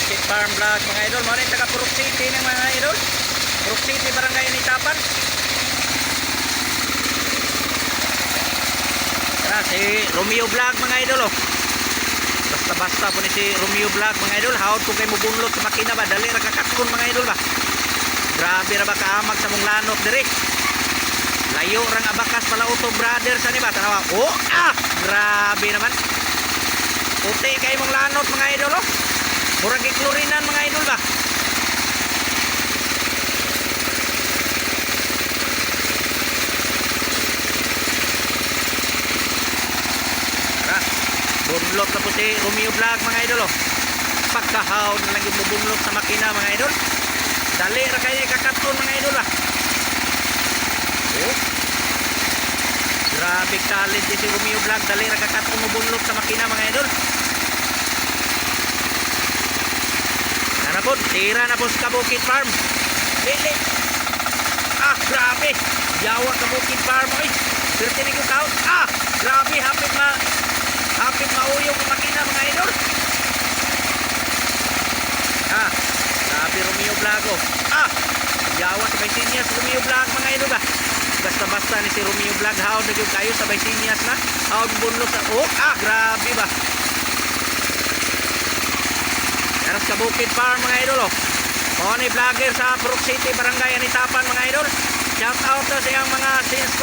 Bukit Farm Vlog mga idol. Mo ni taga Purok City ng mga idol. Purok City barangay Nitapan. Tara si Romeo Vlog mga idol oh. Basta-basta po ni si Romeo Vlog mga idol. Hawad ko kay mo bunlot sa makina ba. Dali ra kakatkon mga idol ba. Grabe ra ba kaamag sa mong lanok diri. Layo rang abakas pala Auto Brothers ani ba tanawa. Oh grabe naman. Puti kay mong lanot mga idol oh. Murag klorinan mga idol ba. Tara, bunlot na po si Romeo Vlog mga idol oh. Pagkahaw na lang yung bubunlot sa makina mga idol. Dali ra kayo kakaton mga idol ba. Oh. Grabe talent si Romeo Vlog. Dali ra kakaton mo bunlot sa makina mga idol. Ano po, tira na po sa Bukit Farm. Bili. Grabe. Yawa ka Bukit Farm. Oy, swerte ni ko tao. Grabe. Hapit mauyong ang makina mga idol. Grabe Romeo Vlog. Yawa sa Baysinias Romeo Vlog mga idol ba. Basta-basta ni si Romeo Vlog. Hawad na yung kayo sa Baysinias na. Hawad bunlos sa... grabe ba. Aras ka Bukit Farm mga idol oh. Mga ni vlogger sa Purok City barangay Nitapan mga idol. Shout out sa iyang mga sales